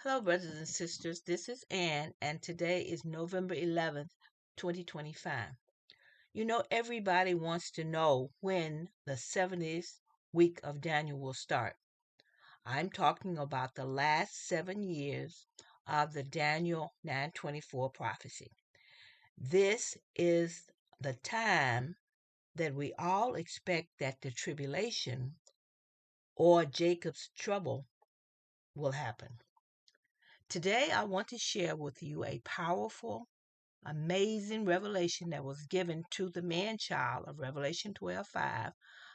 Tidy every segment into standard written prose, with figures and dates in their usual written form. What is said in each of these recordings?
Hello, brothers and sisters. This is Ann, and today is November 11th, 2025. Everybody wants to know when the 70th week of Daniel will start. I'm talking about the last 7 years of the Daniel 9:24 prophecy. This is the time that we all expect that the tribulation or Jacob's trouble will happen. Today, I want to share with you a powerful, amazing revelation that was given to the man child of Revelation 12:5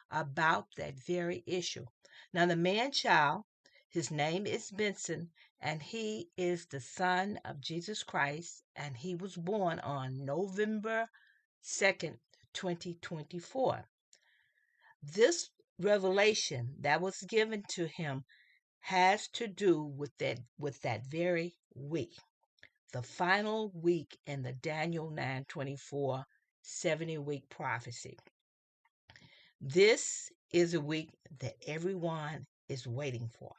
about that very issue. Now, the man child, his name is Benson, and he is the son of Jesus Christ, and he was born on November 2nd, 2024. This revelation that was given to him has to do with that very week, the final week in the Daniel 9:24 70-week prophecy. This is a week that everyone is waiting for,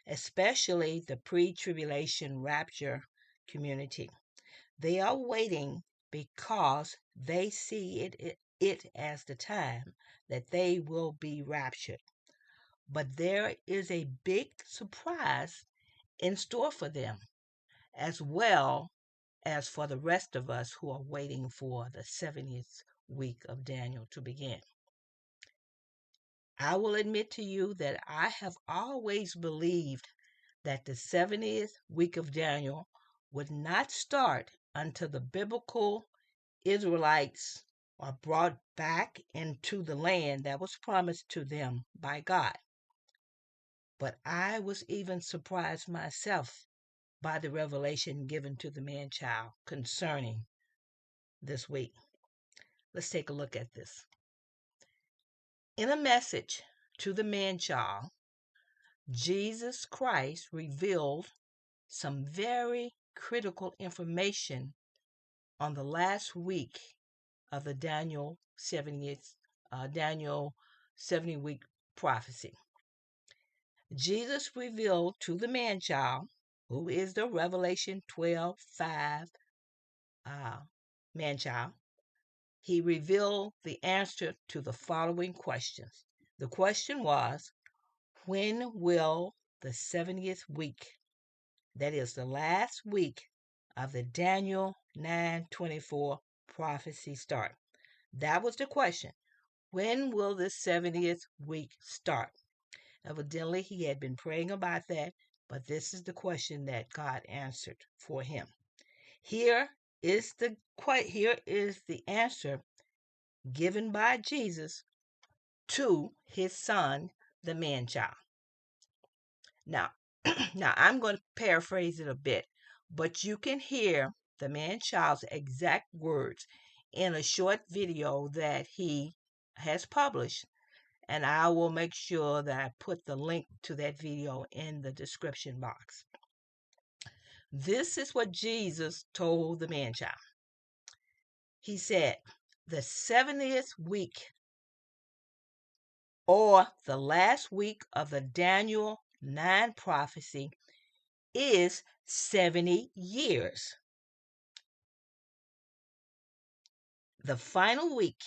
especially the pre-tribulation rapture community. They are waiting because they see it as the time that they will be raptured. But there is a big surprise in store for them, as well as for the rest of us who are waiting for the 70th week of Daniel to begin. I will admit to you that I have always believed that the 70th week of Daniel would not start until the biblical Israelites are brought back into the land that was promised to them by God. But I was even surprised myself by the revelation given to the man child concerning this week. Let's take a look at this. In a message to the man child, Jesus Christ revealed some very critical information on the last week of the Daniel 70-week prophecy. Jesus revealed to the man child, who is the Revelation 12:5 man child, he revealed the answer to the following questions. The question was, when will the 70th week, that is the last week of the Daniel 9:24 prophecy, start? That was the question. When will the 70th week start? Evidently, he had been praying about that, but this is the question that God answered for him. Here is the answer given by Jesus to his son, the man child. Now, now I'm going to paraphrase it a bit, but you can hear the man child's exact words in a short video that he has published, and I will make sure that I put the link to that video in the description box. This is what Jesus told the man child. He said, the 70th week, or the last week of the Daniel 9 prophecy, is 70 years. The final week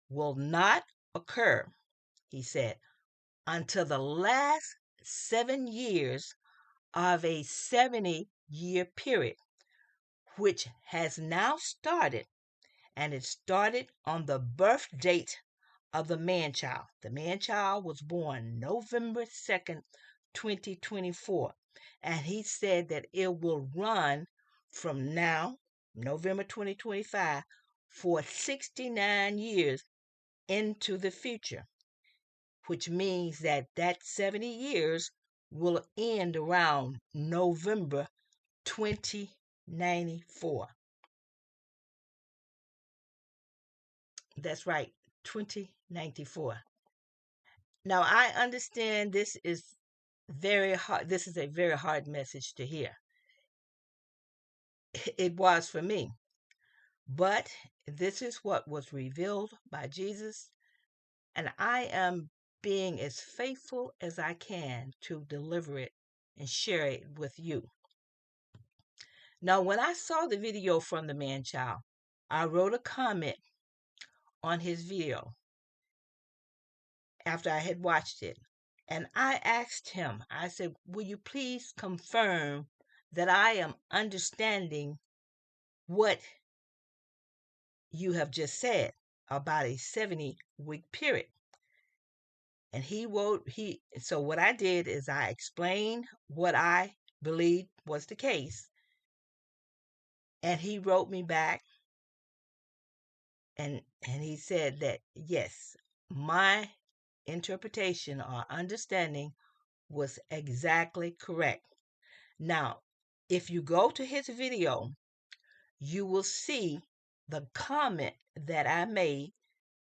will not occur, he said, until the last 7 years of a 70-year period, which has now started, and it started on the birth date of the man child. The man child was born November 2nd, 2024, and he said that it will run from now, November 2025, for 69 years into the future, which means that 70 years will end around November 2094. That's right, 2094. Now, I understand this is very hard. This is a very hard message to hear. It was for me. But this is what was revealed by Jesus, and I am being as faithful as I can to deliver it and share it with you. Now, when I saw the video from the man child, I wrote a comment on his video after I had watched it. And I asked him, I said, will you please confirm that I am understanding what you have just said about a 70-week period? And so what I did is I explained what I believed was the case. And he wrote me back and he said that, yes, my interpretation or understanding was exactly correct. Now, if you go to his video, you will see the comment that I made,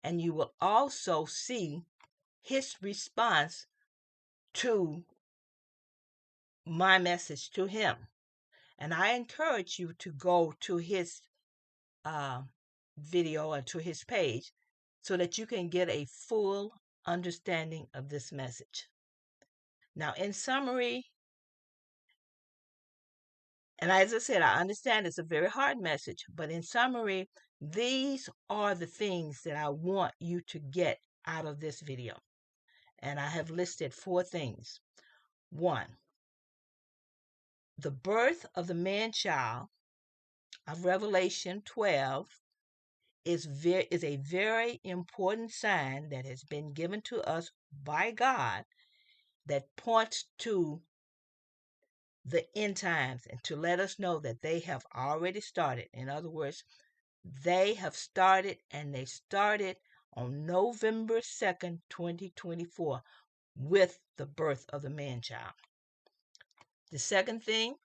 and you will also see his response to my message to him. And I encourage you to go to his uh, video or to his page so that you can get a full understanding of this message. Now, in summary, and as I said, I understand it's a very hard message, but in summary, these are the things that I want you to get out of this video. And I have listed 4 things. 1, the birth of the man child of Revelation 12 is a very important sign that has been given to us by God that points to the end times and to let us know that they have already started. In other words, they have started, and they started on November 2nd, 2024 with the birth of the man child. The second thing,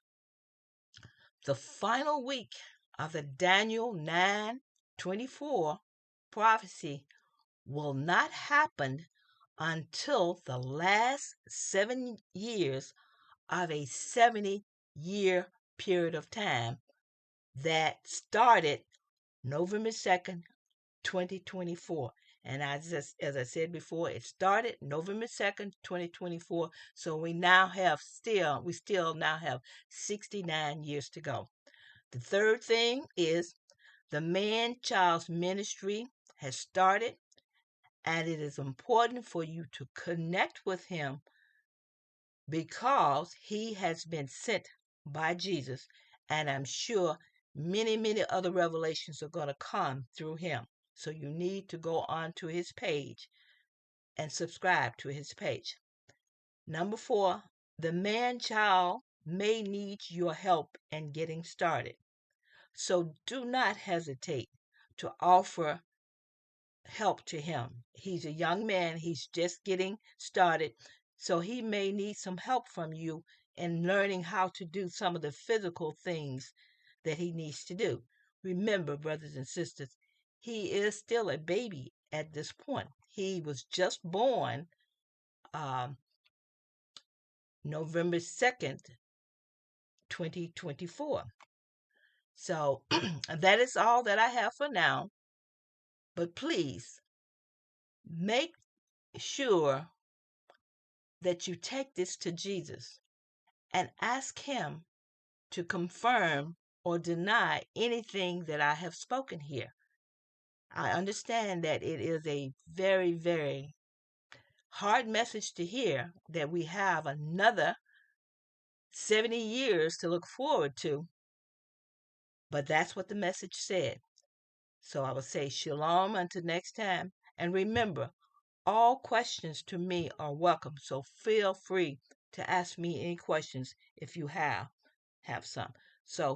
the final week of the Daniel 9:24 prophecy will not happen until the last 7 years of a 70-year period of time that started November 2nd, 2024. And as I said before, it started November 2nd, 2024. So we still now have 69 years to go. The third thing is the man-child's ministry has started, and it is important for you to connect with him because he has been sent by Jesus, and I'm sure many, many other revelations are going to come through him. So you need to go on to his page and subscribe to his page. Number 4, the man-child may need your help in getting started. So do not hesitate to offer help to him. He's a young man, he's just getting started, so he may need some help from you in learning how to do some of the physical things that he needs to do. Remember, brothers and sisters, he is still a baby at this point. He was just born November 2nd, 2024. So that is all that I have for now. But please make sure that you take this to Jesus and ask him to confirm or deny anything that I have spoken here. I understand that it is a very, very hard message to hear that we have another 70 years to look forward to, but that's what the message said. So I will say shalom until next time. And remember, all questions to me are welcome. So feel free to ask me any questions if you have some. So